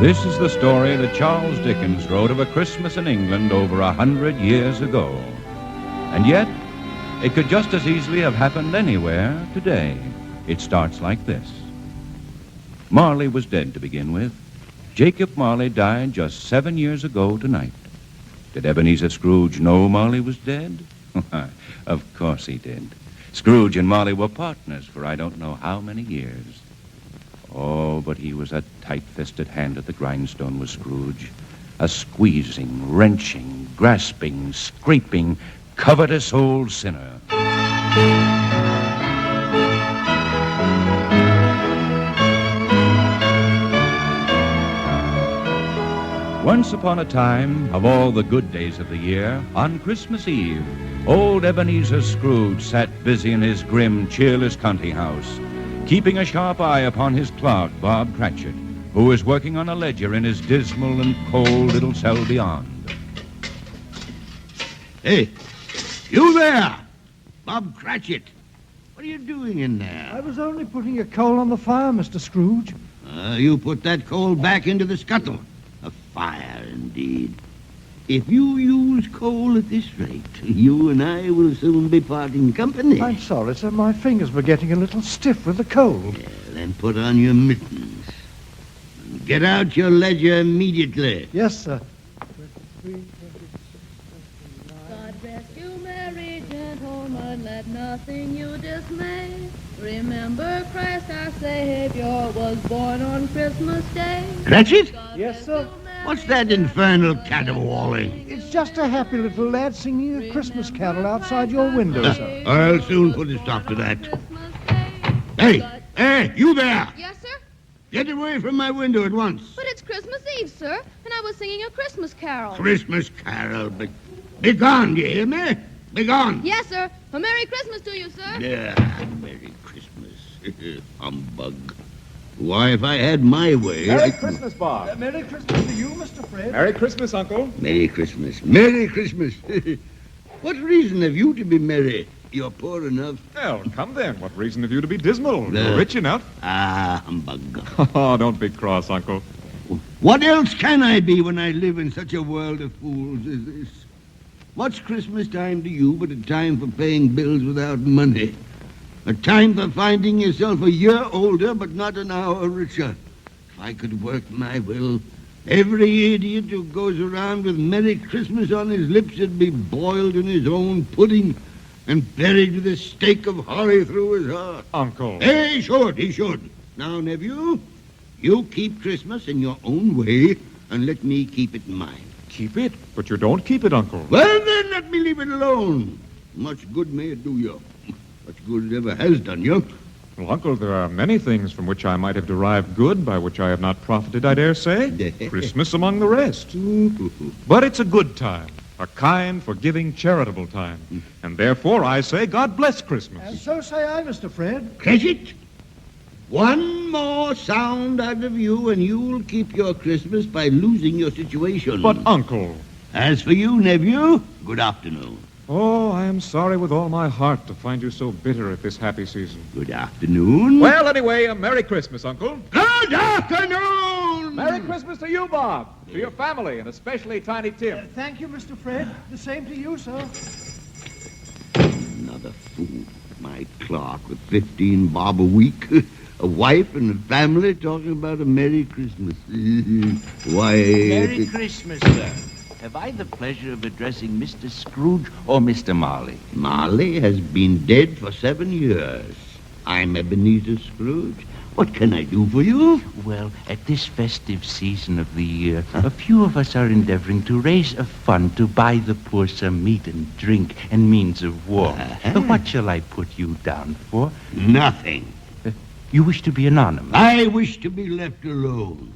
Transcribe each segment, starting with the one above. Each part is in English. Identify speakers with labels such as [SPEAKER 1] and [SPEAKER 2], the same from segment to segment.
[SPEAKER 1] This is the story that Charles Dickens wrote of a Christmas in England over 100 years ago. And yet, it could just as easily have happened anywhere today. It starts like this. Marley was dead to begin with. Jacob Marley died just 7 years ago tonight. Did Ebenezer Scrooge know Marley was dead? Of course he did. Scrooge and Marley were partners for I don't know how many years. Oh, but he was a tight-fisted hand at the grindstone, was Scrooge. A squeezing, wrenching, grasping, scraping, covetous old sinner. Once upon a time, of all the good days of the year, on Christmas Eve, old Ebenezer Scrooge sat busy in his grim, cheerless counting house, keeping a sharp eye upon his clerk, Bob Cratchit, who was working on a ledger in his dismal and cold little cell beyond.
[SPEAKER 2] Hey, you there! Bob Cratchit. What are you doing in there?
[SPEAKER 3] I was only putting a coal on the fire, Mr. Scrooge.
[SPEAKER 2] You put that coal back into the scuttle. A fire, indeed. If you use coal at this rate, you and I will soon be parting company.
[SPEAKER 3] I'm sorry, sir. My fingers were getting a little stiff with the cold.
[SPEAKER 2] Yeah, then put on your mittens. And get out your ledger immediately.
[SPEAKER 3] Yes, sir.
[SPEAKER 4] God rest you, merry gentlemen, let nothing you dismay. Remember Christ our Savior was born on Christmas Day.
[SPEAKER 2] Cratchit?
[SPEAKER 3] Yes, sir.
[SPEAKER 2] What's that infernal caterwauling?
[SPEAKER 3] It's just a happy little lad singing a Christmas carol outside your window, sir.
[SPEAKER 2] I'll soon put a stop to that. Hey, you there!
[SPEAKER 4] Yes, sir?
[SPEAKER 2] Get away from my window at once.
[SPEAKER 4] But it's Christmas Eve, sir, and I was singing a Christmas carol.
[SPEAKER 2] Christmas carol, but be gone, do you hear me? Be gone.
[SPEAKER 4] Yes, sir. A Merry Christmas to you, sir.
[SPEAKER 2] Yeah, Merry Christmas. Humbug. Why, if I had my way...
[SPEAKER 5] Merry Christmas, Bob.
[SPEAKER 3] Merry Christmas to you, Mr. Fred.
[SPEAKER 5] Merry Christmas, Uncle.
[SPEAKER 2] Merry Christmas. Merry Christmas. What reason have you to be merry? You're poor enough.
[SPEAKER 5] Well, come then. What reason have you to be dismal? You're rich enough.
[SPEAKER 2] Humbug.
[SPEAKER 5] Oh, don't be cross, Uncle.
[SPEAKER 2] What else can I be when I live in such a world of fools as this? What's Christmas time to you but a time for paying bills without money? A time for finding yourself a year older but not an hour richer. If I could work my will, every idiot who goes around with Merry Christmas on his lips would be boiled in his own pudding and buried with a stake of holly through his heart.
[SPEAKER 5] Uncle.
[SPEAKER 2] He should. Now, nephew, you keep Christmas in your own way and let me keep it mine.
[SPEAKER 5] Keep it? But you don't keep it, Uncle.
[SPEAKER 2] Well, then, let me leave it alone. Much good may it do you. Much good it ever has done you.
[SPEAKER 5] Well, Uncle, there are many things from which I might have derived good, by which I have not profited, I dare say. Christmas among the rest. But it's a good time. A kind, forgiving, charitable time. And therefore, I say, God bless Christmas.
[SPEAKER 3] And so say I, Mr. Fred.
[SPEAKER 2] Cratchit, one more sound out of you and you'll keep your Christmas by losing your situation.
[SPEAKER 5] But, Uncle...
[SPEAKER 2] As for you, nephew, good afternoon.
[SPEAKER 5] Oh, I am sorry with all my heart to find you so bitter at this happy season.
[SPEAKER 2] Good afternoon.
[SPEAKER 5] Well, anyway, a Merry Christmas, Uncle.
[SPEAKER 2] Good afternoon!
[SPEAKER 5] Merry Christmas to you, Bob, to your family, and especially Tiny Tim.
[SPEAKER 3] Thank you, Mr. Fred. The same to you, sir.
[SPEAKER 2] Another fool. My clerk with 15 bob a week. A wife and a family talking about a Merry Christmas. Why...
[SPEAKER 6] Merry Christmas, sir. Have I the pleasure of addressing Mr. Scrooge or Mr. Marley?
[SPEAKER 2] Marley has been dead for 7 years. I'm Ebenezer Scrooge. What can I do for you?
[SPEAKER 6] Well, at this festive season of the year, a few of us are endeavoring to raise a fund to buy the poor some meat and drink and means of warmth. What shall I put you down for?
[SPEAKER 2] Nothing.
[SPEAKER 6] You wish to be anonymous?
[SPEAKER 2] I wish to be left alone.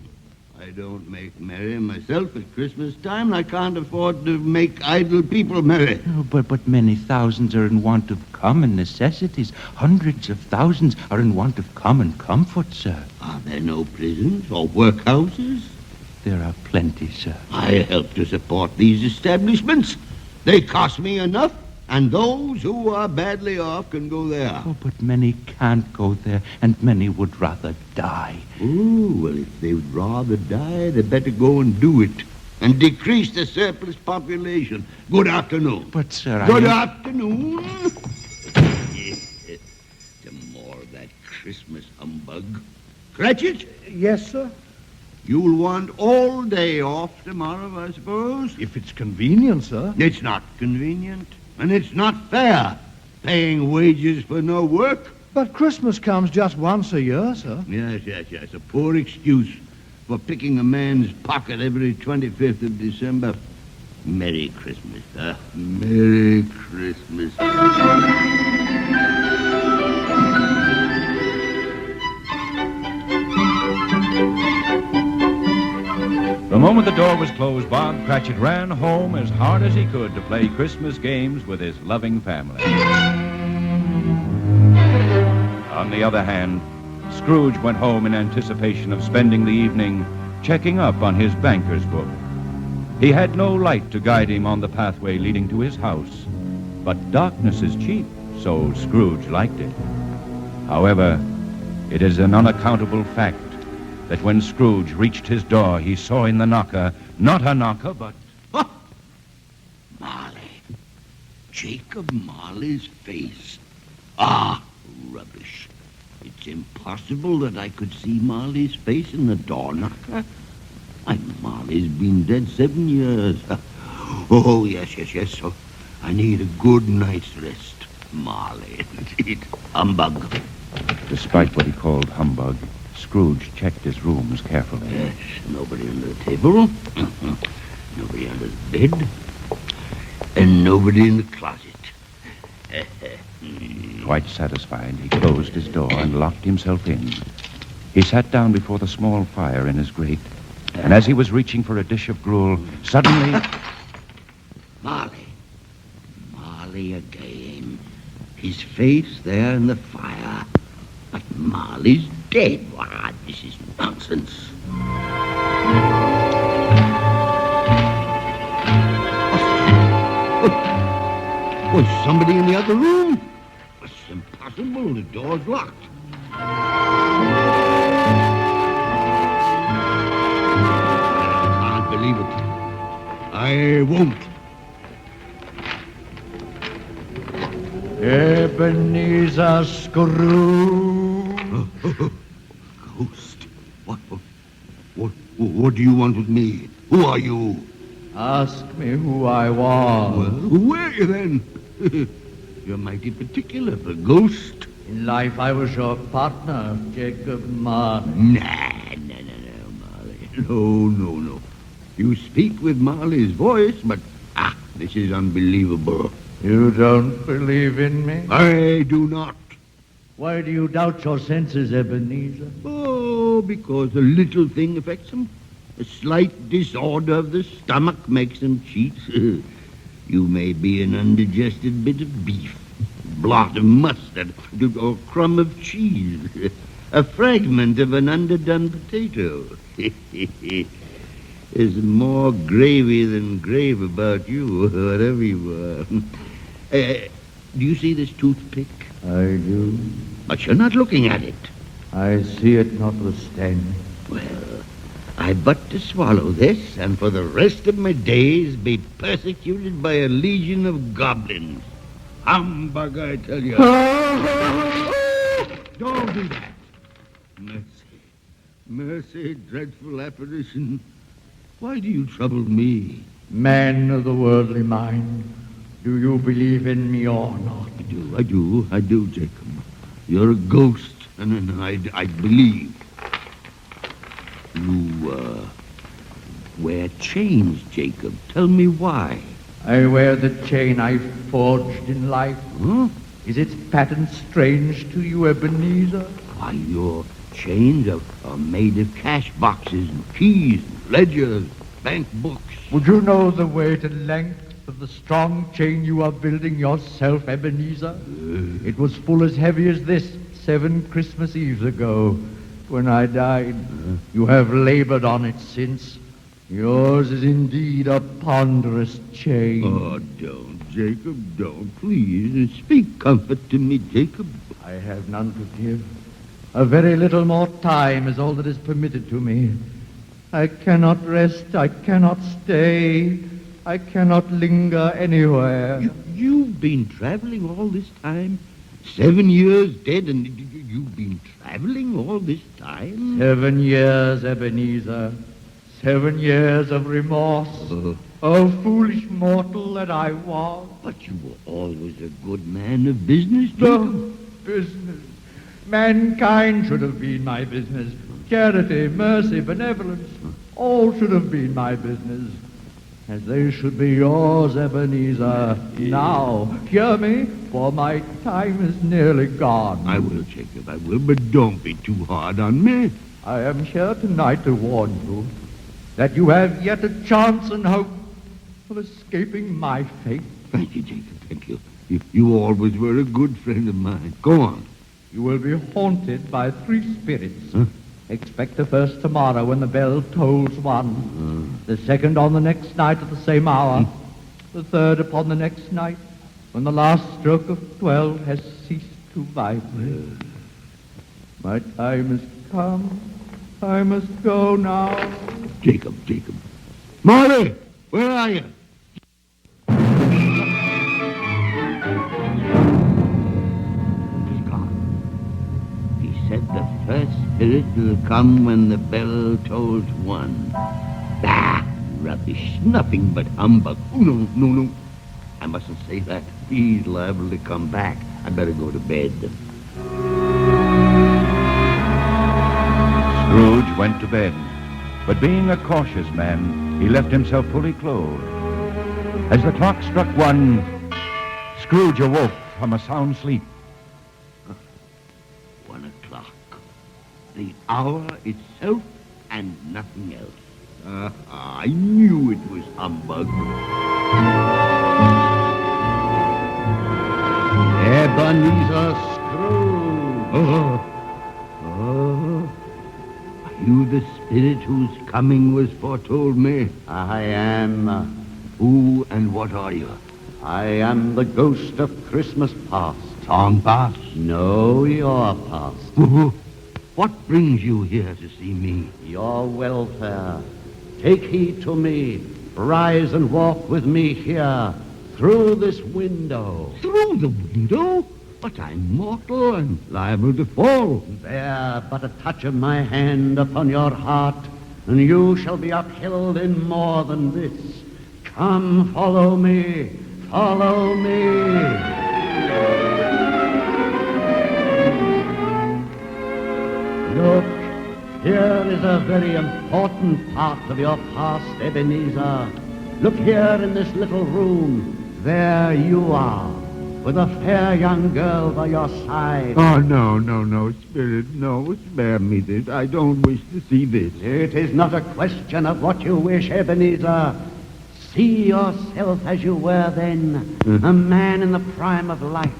[SPEAKER 2] I don't make merry myself at Christmas time, and I can't afford to make idle people merry.
[SPEAKER 6] Oh, but many thousands are in want of common necessities. Hundreds of thousands are in want of common comfort, sir.
[SPEAKER 2] Are there no prisons or workhouses?
[SPEAKER 6] There are plenty, sir.
[SPEAKER 2] I help to support these establishments. They cost me enough And those who are badly off can go there.
[SPEAKER 6] Oh, but many can't go there, and many would rather die.
[SPEAKER 2] Oh, well, if they would rather die, they better go and do it. And decrease the surplus population. Good afternoon.
[SPEAKER 6] But, sir,
[SPEAKER 2] Good afternoon. Some more of that Christmas humbug. Cratchit,
[SPEAKER 3] Yes, sir.
[SPEAKER 2] you'll want all day off tomorrow, I suppose?
[SPEAKER 3] If it's convenient, sir.
[SPEAKER 2] It's not convenient, and it's not fair. Paying wages for no work.
[SPEAKER 3] But Christmas comes just once a year, sir.
[SPEAKER 2] Yes. A poor excuse for picking a man's pocket every 25th of December. Merry Christmas, sir. Merry Christmas.
[SPEAKER 1] The moment the door was closed, Bob Cratchit ran home as hard as he could to play Christmas games with his loving family. On the other hand, Scrooge went home in anticipation of spending the evening checking up on his banker's book. He had no light to guide him on the pathway leading to his house, but darkness is cheap, so Scrooge liked it. However, it is an unaccountable fact that when Scrooge reached his door, he saw in the knocker, not a knocker, but...
[SPEAKER 2] Marley. Jacob Marley's face. Ah, rubbish. It's impossible that I could see Marley's face in the door knocker. Why, Marley's been dead 7 years. Oh, yes. So I need a good night's rest. Marley. Humbug.
[SPEAKER 1] Despite what he called humbug, Scrooge checked his rooms carefully.
[SPEAKER 2] Yes, nobody under the table. Nobody under the bed. And nobody in the closet.
[SPEAKER 1] Quite satisfied, he closed his door and locked himself in. He sat down before the small fire in his grate, and as he was reaching for a dish of gruel, suddenly...
[SPEAKER 2] Marley again. His face there in the fire. But Marley's dead. Why, this is nonsense. Was somebody in the other room? It's impossible. The door's locked. I can't believe it. I won't.
[SPEAKER 3] Ebenezer Scrooge.
[SPEAKER 2] Ghost. What do you want with me? Who are you?
[SPEAKER 3] Ask me who I was.
[SPEAKER 2] Well, who were you then? You're mighty particular for a ghost.
[SPEAKER 3] In life, I was your partner, Jacob Marley.
[SPEAKER 2] Nah, Marley. No. You speak with Marley's voice, but, this is unbelievable.
[SPEAKER 3] You don't believe in me?
[SPEAKER 2] I do not.
[SPEAKER 3] Why do you doubt your senses, Ebenezer?
[SPEAKER 2] Oh, because a little thing affects them. A slight disorder of the stomach makes them cheat. You may be an undigested bit of beef, blot of mustard, or crumb of cheese, a fragment of an underdone potato. There's more gravy than grave about you, whatever you are. Do you see this toothpick?
[SPEAKER 3] I do.
[SPEAKER 2] But you're not looking at it.
[SPEAKER 3] I see it notwithstanding.
[SPEAKER 2] Well, I've but to swallow this, and for the rest of my days be persecuted by a legion of goblins. Humbug, I tell you. Don't do that. Mercy, dreadful apparition. Why do you trouble me?
[SPEAKER 3] Man of the worldly mind, do you believe in me or not?
[SPEAKER 2] I do, Jacob. You're a ghost, and I believe. You, wear chains, Jacob. Tell me why.
[SPEAKER 3] I wear the chain I forged in life.
[SPEAKER 2] Huh?
[SPEAKER 3] Is its pattern strange to you, Ebenezer?
[SPEAKER 2] Why, your chains are made of cash boxes and keys, and ledgers, bank books.
[SPEAKER 3] Would you know the weight and length of the strong chain you are building yourself, Ebenezer? It was full as heavy as this 7 Christmas Eves ago when I died. You have labored on it since, Yours is indeed a ponderous chain.
[SPEAKER 2] Oh, don't, Jacob, don't. Please, speak comfort to me, Jacob.
[SPEAKER 3] I have none to give. A very little more time is all that is permitted to me. I cannot rest, I cannot stay, I cannot linger anywhere.
[SPEAKER 2] You've been traveling all this time? 7 years dead, and you've been traveling all this time?
[SPEAKER 3] 7 years, Ebenezer. 7 years of remorse. Oh, foolish mortal that I was.
[SPEAKER 2] But you were always a good man of business,
[SPEAKER 3] No,
[SPEAKER 2] Jacob.
[SPEAKER 3] business. Mankind should have been my business. Charity, mercy, benevolence, all should have been my business. As they should be yours, Ebenezer. Now, hear me, for my time is nearly gone.
[SPEAKER 2] I will, Jacob, I will, but don't be too hard on me.
[SPEAKER 3] I am here tonight to warn you that you have yet a chance and hope of escaping my fate.
[SPEAKER 2] Thank you, Jacob, thank you. You always were a good friend of mine. Go on.
[SPEAKER 3] You will be haunted by 3 spirits.
[SPEAKER 2] Huh?
[SPEAKER 3] Expect the first tomorrow when the bell tolls 1. The second on the next night at the same hour. The third upon the next night when the last stroke of 12 has ceased to vibrate. My time has come. I must go now.
[SPEAKER 2] Jacob. Molly, where are you? He's gone. He said the first spirit will come when the bell tolls 1. Ah, rubbish. Nothing but humbug. Oh, no. I mustn't say that. He's liable to come back. I better go to bed.
[SPEAKER 1] Scrooge went to bed, but being a cautious man, he left himself fully clothed. As the clock struck 1, Scrooge awoke from a sound sleep.
[SPEAKER 2] 1 o'clock. The hour itself and nothing else. I knew it was humbug. Ebenezer Scrooge. Are you the spirit whose coming was foretold me?
[SPEAKER 7] I am.
[SPEAKER 2] Who and what are you?
[SPEAKER 7] I am the ghost of Christmas past.
[SPEAKER 2] Long past?
[SPEAKER 7] No, your past.
[SPEAKER 2] What brings you here to see me?
[SPEAKER 7] Your welfare. Take heed to me. Rise and walk with me here, through this window.
[SPEAKER 2] Through the window? But I'm mortal and liable to fall.
[SPEAKER 7] There, but a touch of my hand upon your heart, and you shall be upheld in more than this. Come, follow me. Follow me. Look, here is a very important part of your past, Ebenezer. Look here in this little room. There you are, with a fair young girl by your side.
[SPEAKER 2] Oh, no, Spirit, no, spare me this. I don't wish to see this.
[SPEAKER 7] It is not a question of what you wish, Ebenezer. See yourself as you were then, a man in the prime of life.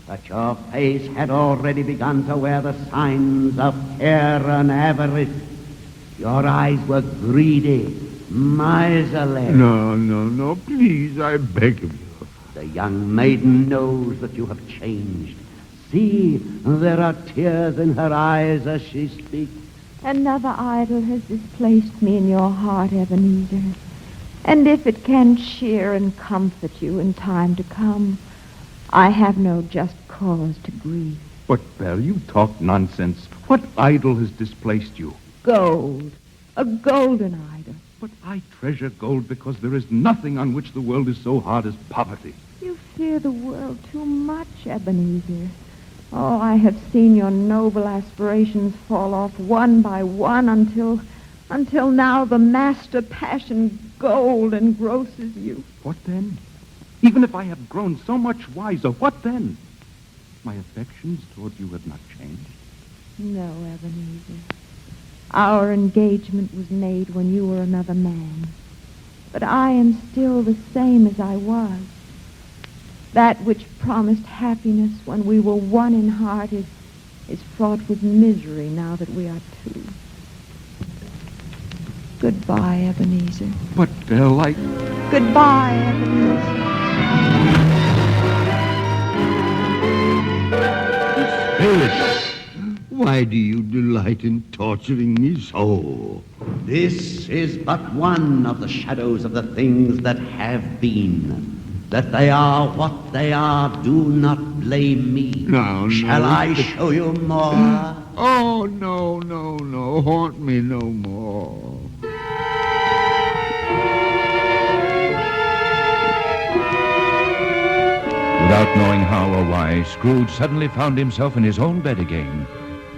[SPEAKER 7] But your face had already begun to wear the signs of care and avarice. Your eyes were greedy, miserly.
[SPEAKER 2] No, please, I beg of you.
[SPEAKER 7] The young maiden knows that you have changed. See, there are tears in her eyes as she speaks.
[SPEAKER 8] Another idol has displaced me in your heart, Ebenezer. And if it can cheer and comfort you in time to come, I have no just cause to grieve.
[SPEAKER 6] But, Belle, you talk nonsense. What idol has displaced you?
[SPEAKER 8] Gold. A golden idol.
[SPEAKER 6] But I treasure gold because there is nothing on which the world is so hard as poverty.
[SPEAKER 8] You fear the world too much, Ebenezer. Oh, I have seen your noble aspirations fall off one by one until now the master passion gold engrosses you.
[SPEAKER 6] What then? Even if I have grown so much wiser, what then? My affections toward you have not changed.
[SPEAKER 8] No, Ebenezer. Our engagement was made when you were another man. But I am still the same as I was. That which promised happiness when we were one in heart is fraught with misery now that we are two. Goodbye, Ebenezer.
[SPEAKER 5] But, Belle,
[SPEAKER 8] Goodbye, Ebenezer.
[SPEAKER 2] Spirit, why do you delight in torturing me so?
[SPEAKER 7] This is but one of the shadows of the things that have been. That they are what they are, do not blame me.
[SPEAKER 2] No.
[SPEAKER 7] Shall I show you more?
[SPEAKER 2] Oh, no. Haunt me no more.
[SPEAKER 1] Without knowing how or why, Scrooge suddenly found himself in his own bed again,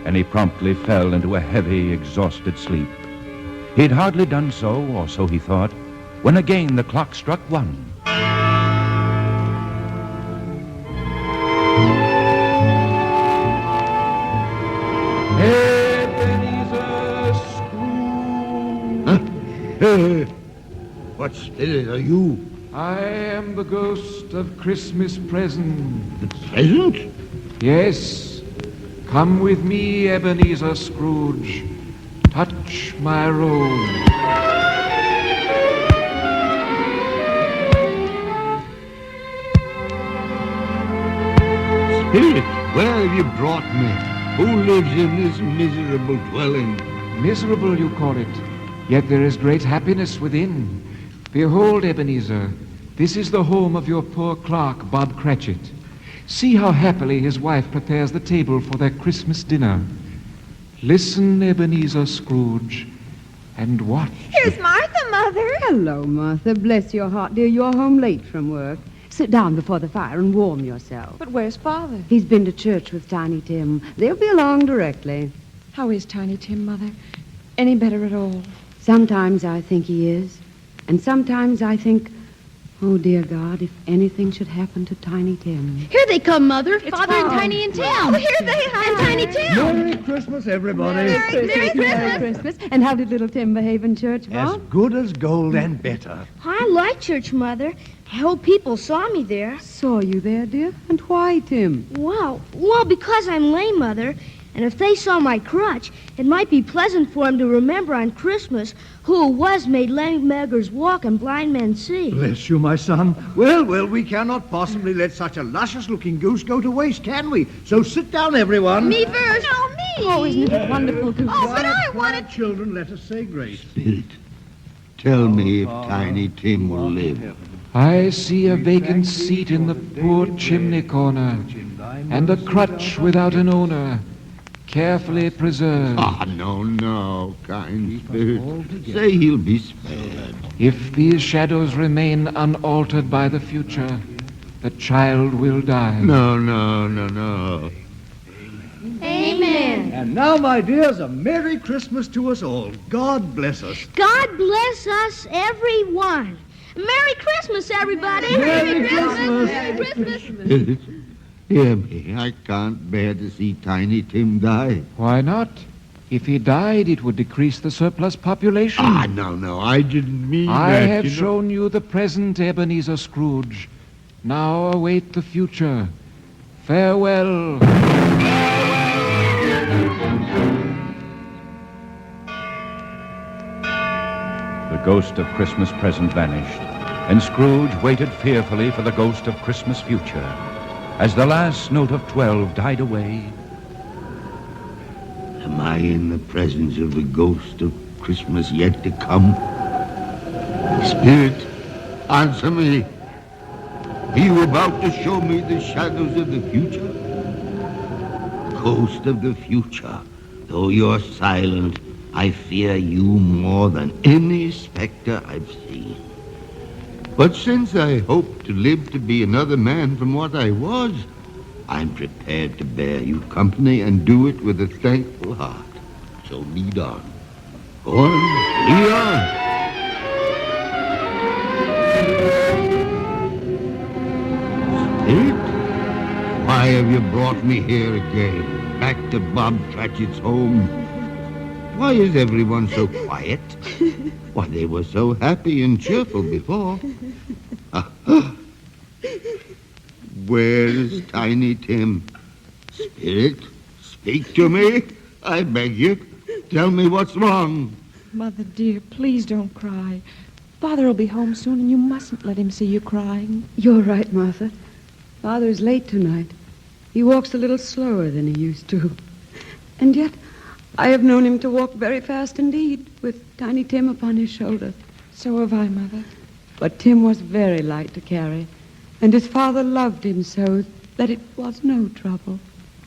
[SPEAKER 1] and he promptly fell into a heavy, exhausted sleep. He had hardly done so, or so he thought, when again the clock struck 1.
[SPEAKER 5] Ebenezer Scrooge.
[SPEAKER 2] What spirit are you?
[SPEAKER 5] I am the ghost of Christmas present.
[SPEAKER 2] The present?
[SPEAKER 5] Yes. Come with me, Ebenezer Scrooge. Touch my robe.
[SPEAKER 2] Spirit, where have you brought me? Who lives in this miserable dwelling?
[SPEAKER 5] Miserable, you call it. Yet there is great happiness within. Behold, Ebenezer, this is the home of your poor clerk, Bob Cratchit. See how happily his wife prepares the table for their Christmas dinner. Listen, Ebenezer Scrooge, and watch.
[SPEAKER 9] Here's Martha, Mother. Hello, Martha. Bless your heart, dear. You're home late from work. Sit down before the fire and warm yourself.
[SPEAKER 8] But where's Father?
[SPEAKER 9] He's been to church with Tiny Tim. They'll be along directly.
[SPEAKER 8] How is Tiny Tim, Mother? Any better at all?
[SPEAKER 9] Sometimes I think he is. And sometimes I think, oh, dear God, if anything should happen to Tiny Tim.
[SPEAKER 4] Here they come, Mother. Father and Tiny in town.
[SPEAKER 9] Here they are.
[SPEAKER 4] And Tiny Tim.
[SPEAKER 10] Merry Christmas, everybody.
[SPEAKER 9] Merry Christmas. And how did little Tim behave in church,
[SPEAKER 10] As
[SPEAKER 9] Bob?
[SPEAKER 10] good as gold and better.
[SPEAKER 11] I like church, Mother. I hope people saw me there.
[SPEAKER 9] Saw you there, dear? And why, Tim?
[SPEAKER 11] Well, because I'm lame, Mother. And if they saw my crutch, it might be pleasant for them to remember on Christmas who it was made lame beggars walk and blind men see.
[SPEAKER 10] Bless you, my son. Well, we cannot possibly let such a luscious-looking goose go to waste, can we? So sit down, everyone.
[SPEAKER 9] Me first. No, me. Oh, isn't it wonderful to...
[SPEAKER 10] Oh, but I wanted... Children, let us say grace.
[SPEAKER 2] Spirit, tell me if Tiny Tim will live.
[SPEAKER 5] I see a vacant seat in the poor chimney corner, and a crutch without an owner, carefully preserved.
[SPEAKER 2] Ah, no, kind spirit. Say he'll be spared.
[SPEAKER 5] If these shadows remain unaltered by the future, the child will die.
[SPEAKER 2] No.
[SPEAKER 11] Amen.
[SPEAKER 10] And now, my dears, a Merry Christmas to us all. God bless us.
[SPEAKER 11] God bless us, everyone. Merry Christmas, everybody.
[SPEAKER 10] Merry Christmas.
[SPEAKER 11] Merry Christmas.
[SPEAKER 2] Spirit, hear me. I can't bear to see Tiny Tim die.
[SPEAKER 5] Why not? If he died, it would decrease the surplus population.
[SPEAKER 2] Ah, no, I didn't mean
[SPEAKER 5] I
[SPEAKER 2] that.
[SPEAKER 5] have
[SPEAKER 2] you know.
[SPEAKER 5] shown you the present, Ebenezer Scrooge. Now await the future. Farewell.
[SPEAKER 1] The ghost of Christmas present vanished, and Scrooge waited fearfully for the ghost of Christmas future. As the last note of 12 died away,
[SPEAKER 2] Am I in the presence of the ghost of Christmas yet to come? Spirit, answer me. Are you about to show me the shadows of the future? Ghost of the future, though you're silent, I fear you more than any specter I've seen. But since I hope to live to be another man from what I was, I'm prepared to bear you company and do it with a thankful heart. So lead on. Go on, lead on. Spirit, why have you brought me here again, back to Bob Cratchit's home? Why is everyone so quiet? Why, they were so happy and cheerful before. Where is Tiny Tim? Spirit, speak to me. I beg you. Tell me what's wrong.
[SPEAKER 12] Mother, dear, please don't cry. Father will be home soon, and you mustn't let him see you crying.
[SPEAKER 9] You're right, Martha. Father's late tonight. He walks a little slower than he used to. And yet, I have known him to walk very fast indeed, with Tiny Tim upon his shoulder.
[SPEAKER 12] So have I, Mother.
[SPEAKER 9] But Tim was very light to carry, and his father loved him so that it was no trouble.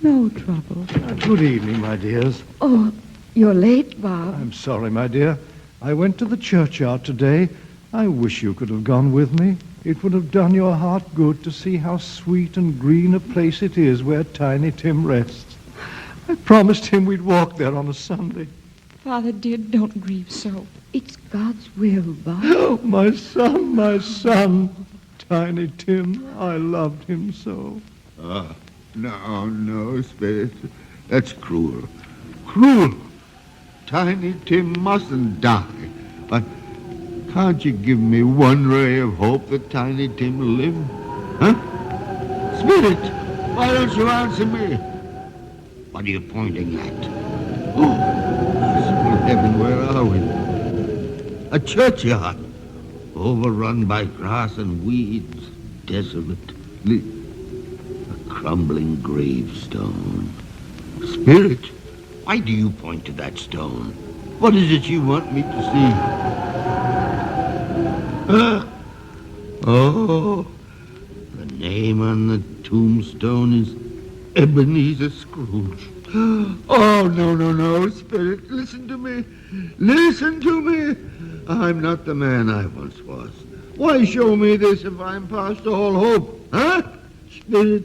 [SPEAKER 9] No trouble.
[SPEAKER 13] Good evening, my dears.
[SPEAKER 9] Oh, you're late, Bob.
[SPEAKER 13] I'm sorry, my dear. I went to the churchyard today. I wish you could have gone with me. It would have done your heart good to see how sweet and green a place it is where Tiny Tim rests. I promised him we'd walk there on a Sunday.
[SPEAKER 12] Father, dear, don't grieve so.
[SPEAKER 9] It's God's will, Bob.
[SPEAKER 13] Oh, my son, Tiny Tim. I loved him so.
[SPEAKER 2] No, Spirit. That's cruel. Cruel. Tiny Tim mustn't die. But can't you give me one ray of hope that Tiny Tim will live? Huh? Spirit, why don't you answer me? What are you pointing at? Oh, merciful heaven, where are we? A churchyard, overrun by grass and weeds, desolate. A crumbling gravestone. Spirit, why do you point to that stone? What is it you want me to see? Oh, the name on the tombstone is Ebenezer Scrooge. Oh, no, Spirit, listen to me. Listen to me. I'm not the man I once was. Why show me this if I'm past all hope? Huh? Spirit,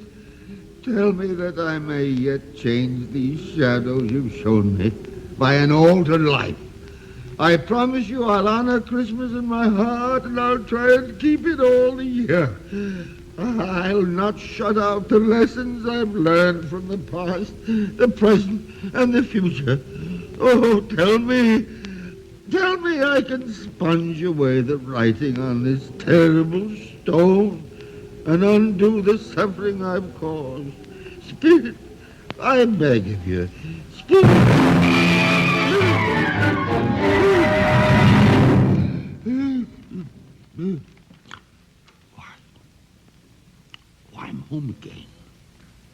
[SPEAKER 2] tell me that I may yet change these shadows you've shown me by an altered life. I promise you I'll honor Christmas in my heart, and I'll try and keep it all the year. I'll not shut out the lessons I've learned from the past, the present, and the future. Oh, tell me I can sponge away the writing on this terrible stone and undo the suffering I've caused. Spirit, I beg of you, Spirit. Why, I'm home again.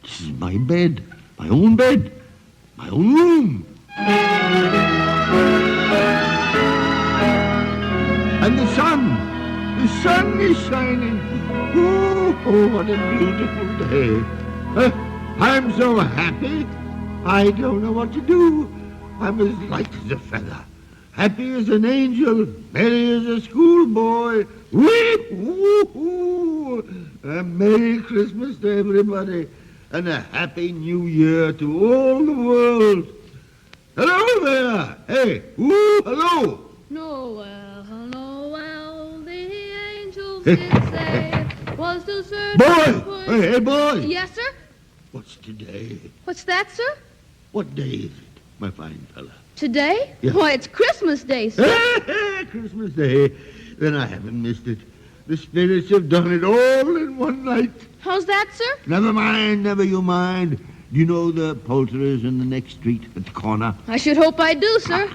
[SPEAKER 2] This is my bed, my own room. And the sun is shining. Oh, what a beautiful day. I'm so happy, I don't know what to do. I'm as light as a feather, happy as an angel, merry as a schoolboy. Woo-hoo! A Merry Christmas to everybody, and a Happy New Year to all the world. Hello there! Hey, woo, hello!
[SPEAKER 4] Noel, the angels did say was to serve...
[SPEAKER 2] Boy! Hey, boy!
[SPEAKER 4] Yes, sir?
[SPEAKER 2] What's today?
[SPEAKER 4] What's that, sir?
[SPEAKER 2] What day is it, my fine fella?
[SPEAKER 4] Today?
[SPEAKER 2] Yeah.
[SPEAKER 4] Why, it's Christmas Day, sir.
[SPEAKER 2] Christmas Day. Then I haven't missed it. The spirits have done it all in one night.
[SPEAKER 4] How's that, sir?
[SPEAKER 2] Never you mind. Do you know the poulterers in the next street at the corner?
[SPEAKER 4] I should hope I do, sir.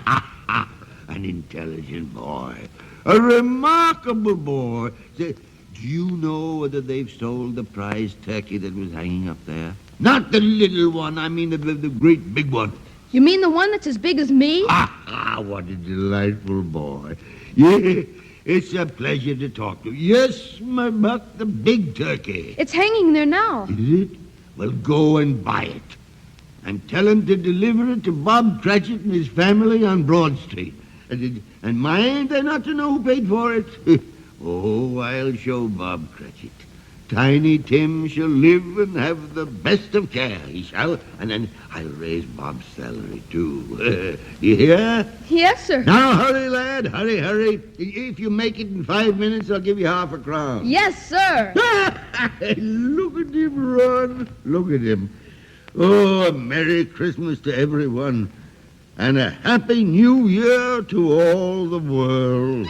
[SPEAKER 2] An intelligent boy. A remarkable boy. Say, do you know whether they've sold the prize turkey that was hanging up there? Not the little one. I mean the great big one.
[SPEAKER 4] You mean the one that's as big as me?
[SPEAKER 2] What a delightful boy. Yeah, it's a pleasure to talk to you. Yes, my buck, the big turkey.
[SPEAKER 4] It's hanging there now.
[SPEAKER 2] Is it? Well, go and buy it. And tell him to deliver it to Bob Cratchit and his family on Broad Street. And mind, they're not to know who paid for it. Oh, I'll show Bob Cratchit. Tiny Tim shall live and have the best of care, he shall. And then I'll raise Bob's salary, too. You hear?
[SPEAKER 4] Yes, sir.
[SPEAKER 2] Now, hurry, lad, hurry. If you make it in 5 minutes, I'll give you half a crown.
[SPEAKER 4] Yes, sir.
[SPEAKER 2] Look at him run. Look at him. Oh, a Merry Christmas to everyone. And a Happy New Year to all the world.